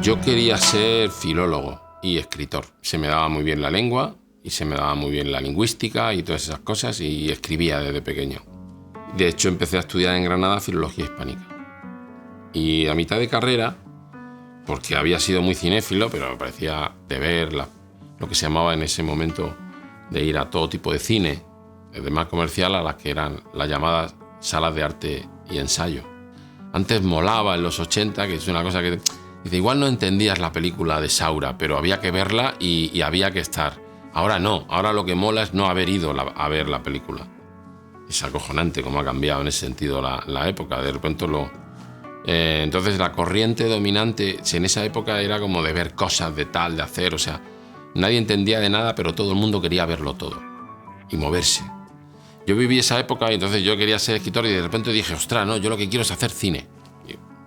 Yo quería ser filólogo y escritor. Se me daba muy bien la lengua y se me daba muy bien la lingüística y todas esas cosas, y escribía desde pequeño. De hecho, empecé a estudiar en Granada filología hispánica. Y a mitad de carrera, porque había sido muy cinéfilo, pero me parecía de ver lo que se llamaba en ese momento de ir a todo tipo de cine, de más comercial, a las que eran las llamadas salas de arte y ensayo. Antes molaba en los 80, que es una cosa que... Dice, igual no entendías la película de Saura, pero había que verla y había que estar. Ahora no, ahora lo que mola es no haber ido a ver la película. Es acojonante cómo ha cambiado en ese sentido la época. De repente entonces la corriente dominante en esa época era como de ver cosas, de tal, de hacer, o sea, nadie entendía de nada, pero todo el mundo quería verlo todo y moverse. Yo viví esa época y entonces yo quería ser escritor y de repente dije, ostras, no, yo lo que quiero es hacer cine.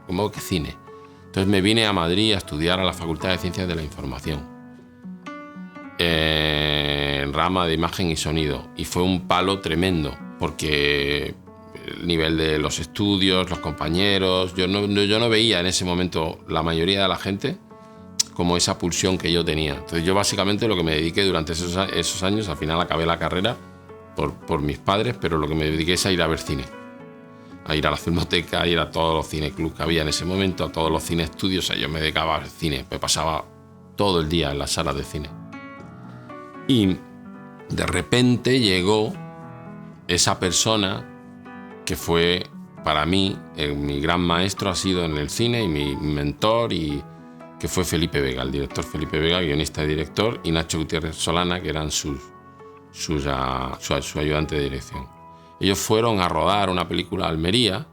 ¿Cómo que cine? Entonces me vine a Madrid a estudiar a la Facultad de Ciencias de la Información, en rama de imagen y sonido, y fue un palo tremendo porque el nivel de los estudios, los compañeros, yo no veía en ese momento la mayoría de la gente como esa pulsión que yo tenía. Entonces yo básicamente lo que me dediqué durante esos años, al final acabé la carrera por mis padres, pero lo que me dediqué es a ir a ver cine, a ir a la filmoteca, a ir a todos los cineclubs que había en ese momento, a todos los cine estudios. O sea, yo me dedicaba al cine, me pasaba todo el día en las salas de cine. Y de repente llegó esa persona que fue para mí, mi gran maestro ha sido en el cine y mi mentor, y que fue Felipe Vega, el director Felipe Vega, guionista y director, y Nacho Gutiérrez Solana, que eran su ayudante de dirección. Ellos fueron a rodar una película a Almería,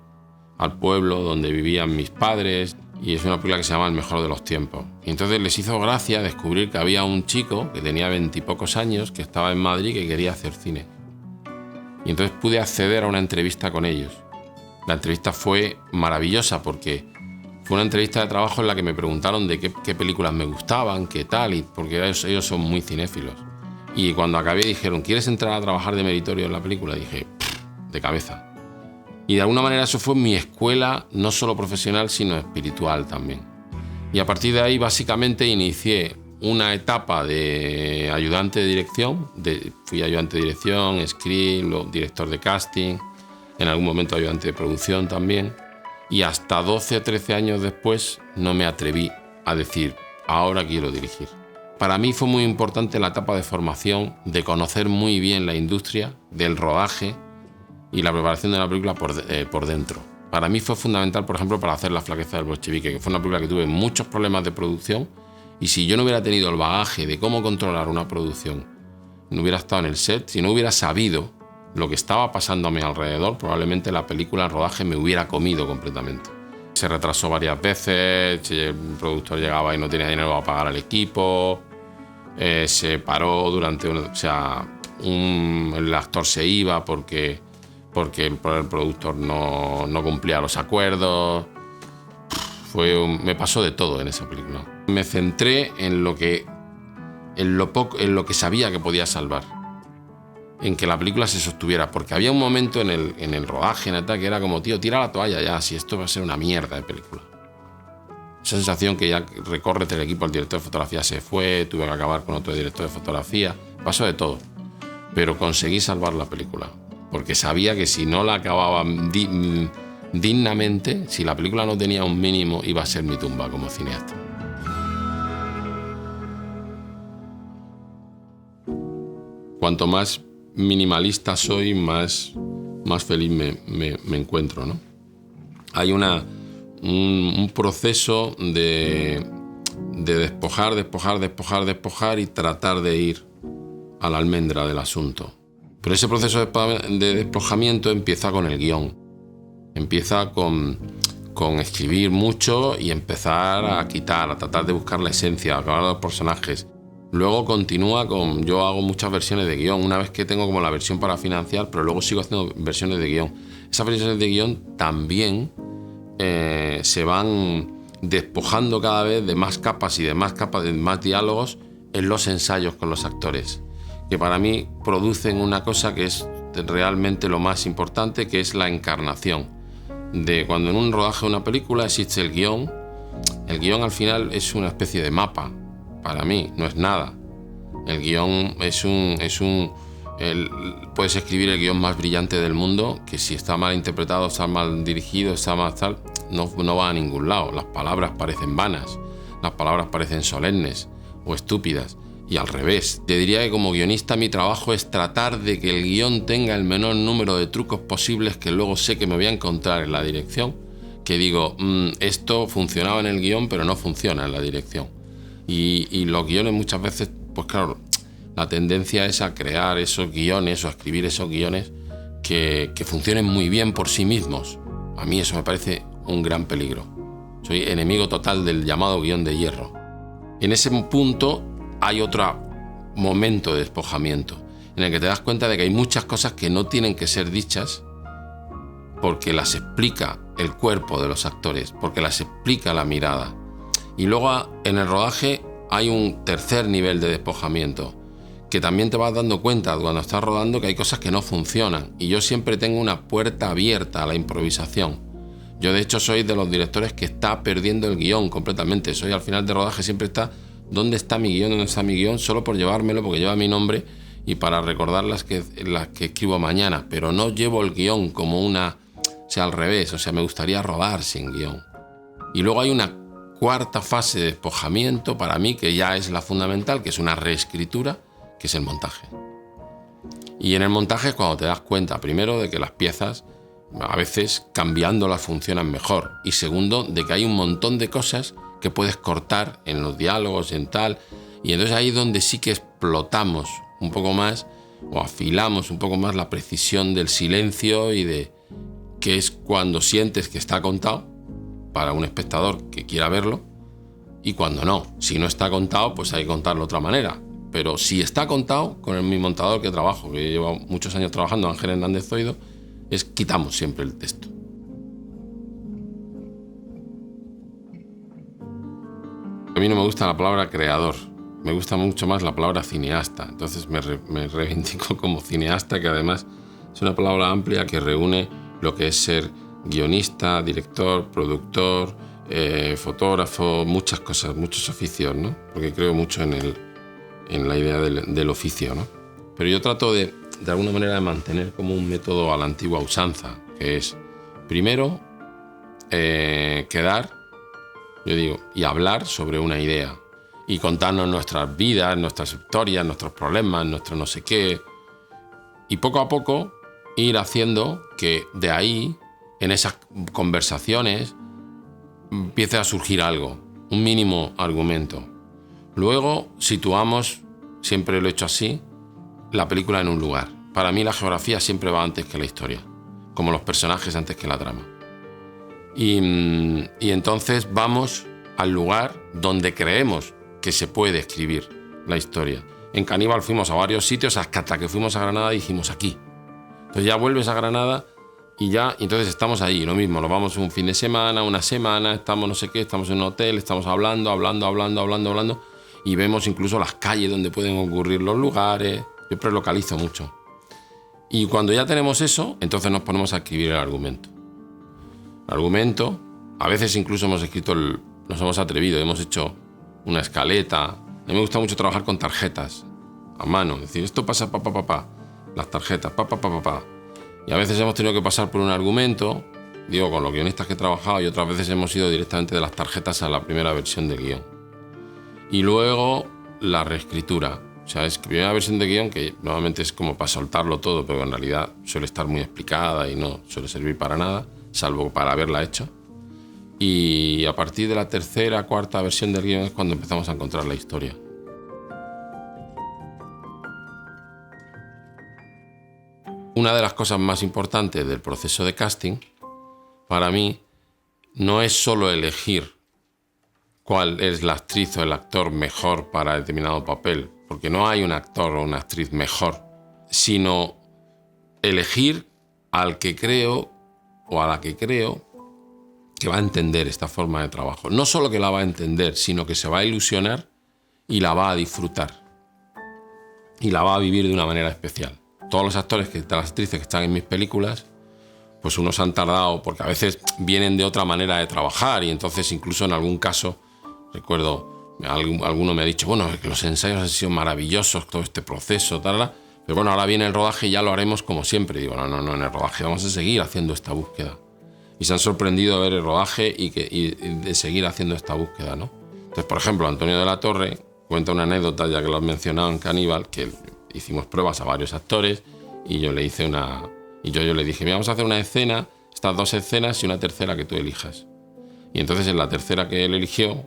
al pueblo donde vivían mis padres, y es una película que se llama El mejor de los tiempos. Y entonces les hizo gracia descubrir que había un chico que tenía 20 y pocos años, que estaba en Madrid, que quería hacer cine. Y entonces pude acceder a una entrevista con ellos. La entrevista fue maravillosa porque fue una entrevista de trabajo en la que me preguntaron de qué películas me gustaban, qué tal, y porque ellos son muy cinéfilos. Y cuando acabé dijeron, ¿quieres entrar a trabajar de meritorio en la película? Dije, de cabeza. Y de alguna manera eso fue mi escuela, no solo profesional, sino espiritual también. Y a partir de ahí básicamente inicié una etapa de ayudante de dirección. Fui ayudante de dirección, script, director de casting, en algún momento ayudante de producción también. Y hasta 12 o 13 años después no me atreví a decir, ahora quiero dirigir. Para mí fue muy importante la etapa de formación, de conocer muy bien la industria del rodaje y la preparación de la película por dentro. Para mí fue fundamental, por ejemplo, para hacer La flaqueza del bolchevique, que fue una película que tuve muchos problemas de producción, y si yo no hubiera tenido el bagaje de cómo controlar una producción, no hubiera estado en el set, si no hubiera sabido lo que estaba pasando a mi alrededor, probablemente la película, el rodaje, me hubiera comido completamente. Se retrasó varias veces, el productor llegaba y no tenía dinero para pagar al equipo, se paró durante el actor se iba porque el productor no cumplía los acuerdos. Me pasó de todo en esa película. Me centré en lo que sabía que podía salvar, en que la película se sostuviera, porque había un momento en el rodaje, que era como, tío, tira la toalla ya, si esto va a ser una mierda de película. Esa sensación que ya recorre el equipo, el director de fotografía se fue, tuve que acabar con otro director de fotografía, pasó de todo, pero conseguí salvar la película, porque sabía que si no la acababa dignamente, si la película no tenía un mínimo, iba a ser mi tumba como cineasta. Cuanto más minimalista soy, más feliz me encuentro, ¿no? Hay un proceso de despojar y tratar de ir a la almendra del asunto. Pero ese proceso de despojamiento empieza con el guión. Empieza con escribir mucho y empezar a quitar, a tratar de buscar la esencia, a acabar los personajes. Luego continúa yo hago muchas versiones de guión, una vez que tengo como la versión para financiar, pero luego sigo haciendo versiones de guión. Esas versiones de guión también se van despojando cada vez de más capas y de más diálogos en los ensayos con los actores, que para mí producen una cosa que es realmente lo más importante, que es la encarnación. De cuando en un rodaje de una película existe el guión, El guión al final es una especie de mapa, para mí, no es nada. El guión puedes escribir el guión más brillante del mundo, que si está mal interpretado, está mal dirigido, está mal tal, no va a ningún lado. Las palabras parecen vanas, las palabras parecen solemnes o estúpidas. Y al revés, te diría que como guionista mi trabajo es tratar de que el guión tenga el menor número de trucos posibles que luego sé que me voy a encontrar en la dirección, que digo, esto funcionaba en el guión pero no funciona en la dirección. Y los guiones muchas veces, pues claro, la tendencia es a crear esos guiones o a escribir esos guiones que funcionen muy bien por sí mismos. A mí eso me parece un gran peligro. Soy enemigo total del llamado guión de hierro. En ese punto hay otro momento de despojamiento en el que te das cuenta de que hay muchas cosas que no tienen que ser dichas porque las explica el cuerpo de los actores, porque las explica la mirada. Y luego en el rodaje hay un tercer nivel de despojamiento que también te vas dando cuenta cuando estás rodando que hay cosas que no funcionan. Y yo siempre tengo una puerta abierta a la improvisación. Yo de hecho soy de los directores que está perdiendo el guión completamente. Soy al final de rodaje siempre está ¿dónde está mi guión? ¿Dónde está mi guión? Solo por llevármelo porque lleva mi nombre y para recordar las que escribo mañana. Pero no llevo el guión como una... O sea, al revés. O sea, me gustaría rodar sin guión. Y luego hay una cuarta fase de despojamiento para mí que ya es la fundamental, que es una reescritura, que es el montaje. Y en el montaje es cuando te das cuenta, primero, de que las piezas a veces cambiándolas funcionan mejor. Y segundo, de que hay un montón de cosas que puedes cortar en los diálogos, en tal. Y entonces ahí es donde sí que explotamos un poco más o afilamos un poco más la precisión del silencio y de que es cuando sientes que está contado para un espectador que quiera verlo y cuando no. Si no está contado, pues hay que contarlo de otra manera. Pero si está contado, con mi montador que trabajo, que lleva muchos años trabajando, Ángel Hernández Zoido, quitamos siempre el texto. A mí no me gusta la palabra creador, me gusta mucho más la palabra cineasta. Entonces me reivindico como cineasta, que además es una palabra amplia que reúne lo que es ser guionista, director, productor, fotógrafo, muchas cosas, muchos oficios, ¿no? Porque creo mucho en la idea del oficio, ¿no? Pero yo trato de alguna manera de mantener como un método a la antigua usanza, que es primero quedar, yo digo, y hablar sobre una idea y contarnos nuestras vidas, nuestras historias, nuestros problemas, nuestro no sé qué, y poco a poco ir haciendo que de ahí, en esas conversaciones, empiece a surgir algo, un mínimo argumento. Luego situamos, siempre lo he hecho así, la película en un lugar. Para mí la geografía siempre va antes que la historia, como los personajes antes que la trama. Y entonces vamos al lugar donde creemos que se puede escribir la historia. En Caníbal fuimos a varios sitios hasta que fuimos a Granada y dijimos aquí. Entonces ya vuelves a Granada y entonces estamos ahí, lo mismo, nos vamos un fin de semana, una semana, estamos no sé qué, estamos en un hotel, estamos hablando y vemos incluso las calles donde pueden ocurrir los lugares. Yo prelocalizo mucho. Y cuando ya tenemos eso, entonces nos ponemos a escribir el argumento. El argumento, a veces incluso nos hemos atrevido, hemos hecho una escaleta. A mí me gusta mucho trabajar con tarjetas a mano, es decir, esto pasa las tarjetas, Y a veces hemos tenido que pasar por un argumento, digo, con los guionistas que he trabajado, y otras veces hemos ido directamente de las tarjetas a la primera versión del guión. Y luego la reescritura. O sea, es primera versión de guión que normalmente es como para soltarlo todo, pero en realidad suele estar muy explicada y no suele servir para nada, salvo para haberla hecho. Y a partir de la tercera, cuarta versión del guión es cuando empezamos a encontrar la historia. Una de las cosas más importantes del proceso de casting, para mí, no es solo elegir cuál es la actriz o el actor mejor para determinado papel, porque no hay un actor o una actriz mejor, sino elegir al que creo o a la que creo que va a entender esta forma de trabajo. No solo que la va a entender, sino que se va a ilusionar y la va a disfrutar. Y la va a vivir de una manera especial. Todos los actores, las actrices que están en mis películas, pues unos han tardado, porque a veces vienen de otra manera de trabajar y entonces incluso en algún caso, recuerdo, alguno me ha dicho, bueno, que los ensayos han sido maravillosos, todo este proceso, tal, pero bueno, ahora viene el rodaje y ya lo haremos como siempre. Y digo, no, en el rodaje vamos a seguir haciendo esta búsqueda. Y se han sorprendido de ver el rodaje y de seguir haciendo esta búsqueda, ¿no? Entonces, por ejemplo, Antonio de la Torre cuenta una anécdota, ya que lo has mencionado en Caníbal, que hicimos pruebas a varios actores y yo le hice yo le dije, mira, vamos a hacer una escena, estas 2 escenas y una tercera que tú elijas. Y entonces en la tercera que él eligió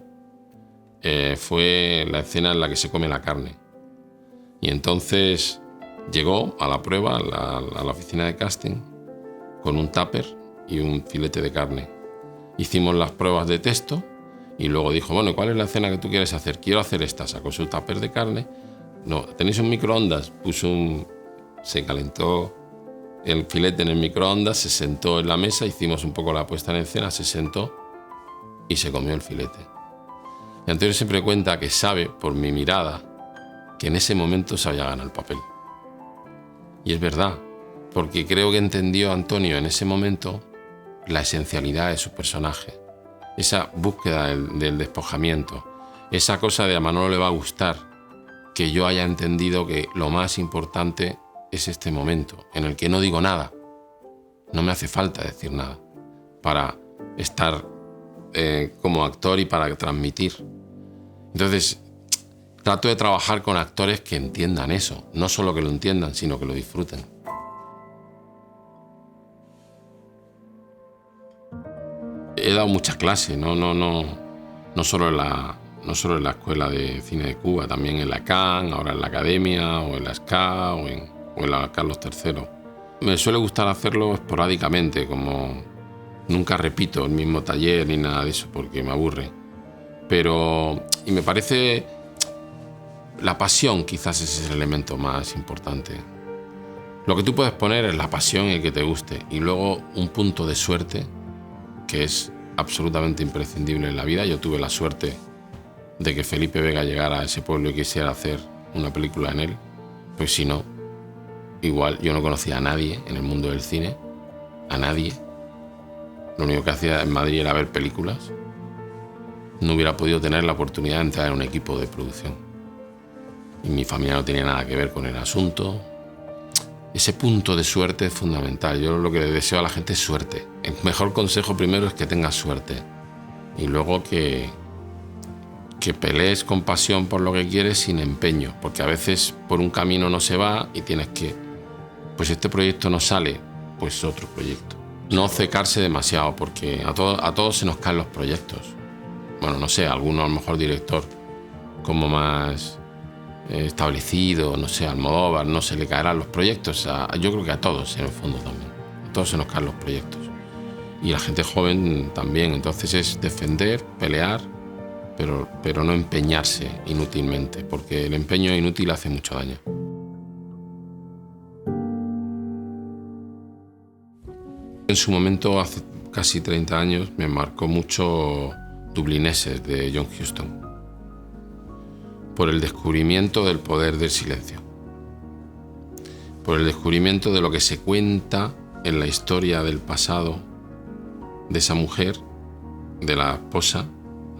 fue la escena en la que se come la carne. Y entonces llegó a la prueba, a la oficina de casting, con un tupper y un filete de carne. Hicimos las pruebas de texto y luego dijo, bueno, ¿cuál es la escena que tú quieres hacer? Quiero hacer esta. Sacó su tupper de carne. No, ¿tenéis un microondas? Se calentó el filete en el microondas, se sentó en la mesa, hicimos un poco la puesta en escena, se sentó y se comió el filete. Y Antonio siempre cuenta que sabe, por mi mirada, que en ese momento se había ganado el papel. Y es verdad, porque creo que entendió Antonio en ese momento la esencialidad de su personaje, esa búsqueda del despojamiento, esa cosa de a Manolo le va a gustar, que yo haya entendido que lo más importante es este momento en el que no digo nada, no me hace falta decir nada para estar como actor y para transmitir. Entonces, trato de trabajar con actores que entiendan eso, no solo que lo entiendan, sino que lo disfruten. He dado muchas clases, no solo en la Escuela de Cine de Cuba, también en la CAN, ahora en la Academia, o en la SCA, o en la Carlos III. Me suele gustar hacerlo esporádicamente, como nunca repito el mismo taller ni nada de eso, porque me aburre. Y me parece, la pasión quizás es el elemento más importante. Lo que tú puedes poner es la pasión y el que te guste, y luego un punto de suerte, que es absolutamente imprescindible en la vida. Yo tuve la suerte de que Felipe Vega llegara a ese pueblo y quisiera hacer una película en él, pues si no, igual yo no conocía a nadie en el mundo del cine, a nadie. Lo único que hacía en Madrid era ver películas. No hubiera podido tener la oportunidad de entrar en un equipo de producción. Y mi familia no tenía nada que ver con el asunto. Ese punto de suerte es fundamental. Yo lo que le deseo a la gente es suerte. El mejor consejo primero es que tengas suerte. Y luego que pelees con pasión por lo que quieres sin empeño. Porque a veces por un camino no se va y tienes que... Pues este proyecto no sale, pues otro proyecto. No cecarse demasiado, porque a todos se nos caen los proyectos. Bueno, no sé, alguno a lo mejor director como más establecido, no sé, Almodóvar, no se le caerán los proyectos. Yo creo que a todos, en el fondo también. A todos se nos caen los proyectos. Y la gente joven también. Entonces es defender, pelear, pero no empeñarse inútilmente, porque el empeño inútil hace mucho daño. En su momento, hace casi 30 años, me marcó mucho Dublineses de John Huston, por el descubrimiento del poder del silencio, por el descubrimiento de lo que se cuenta en la historia del pasado de esa mujer, de la esposa,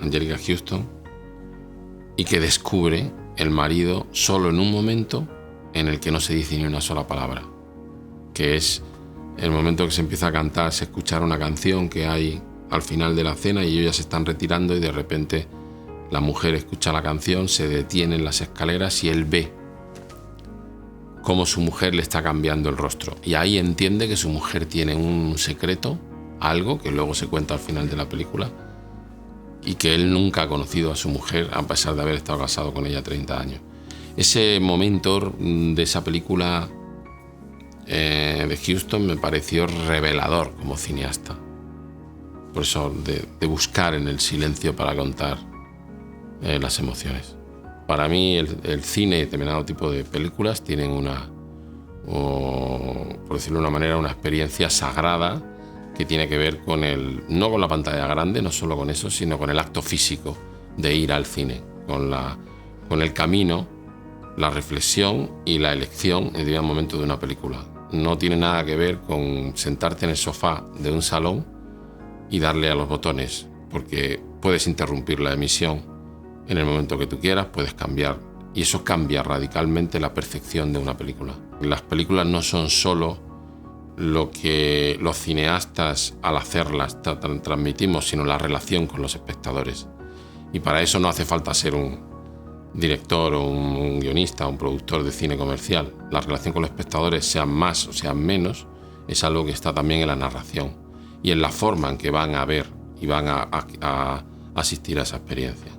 Anjelica Huston, y que descubre el marido solo en un momento en el que no se dice ni una sola palabra, que es el momento que se empieza a cantar, se escucha una canción que hay al final de la cena y ellos ya se están retirando y de repente la mujer escucha la canción, se detiene en las escaleras y él ve cómo su mujer le está cambiando el rostro. Y ahí entiende que su mujer tiene un secreto, algo que luego se cuenta al final de la película, y que él nunca ha conocido a su mujer a pesar de haber estado casado con ella 30 años. Ese momento de esa película de Huston me pareció revelador como cineasta. Por eso de buscar en el silencio para contar las emociones. Para mí el cine y determinado tipo de películas tienen por decirlo de una manera, una experiencia sagrada que tiene que ver con no con la pantalla grande, no solo con eso, sino con el acto físico de ir al cine, con el camino, la reflexión y la elección en el momento de una película. no tiene nada que ver con sentarte en el sofá de un salón y darle a los botones, porque puedes interrumpir la emisión en el momento que tú quieras, puedes cambiar, y eso cambia radicalmente la percepción de una película. Las películas no son solo lo que los cineastas al hacerlas transmitimos, sino la relación con los espectadores. Y para eso no hace falta ser un director o un guionista o un productor de cine comercial. La relación con los espectadores, sean más o sean menos, es algo que está también en la narración y en la forma en que van a ver y van a asistir a esa experiencia.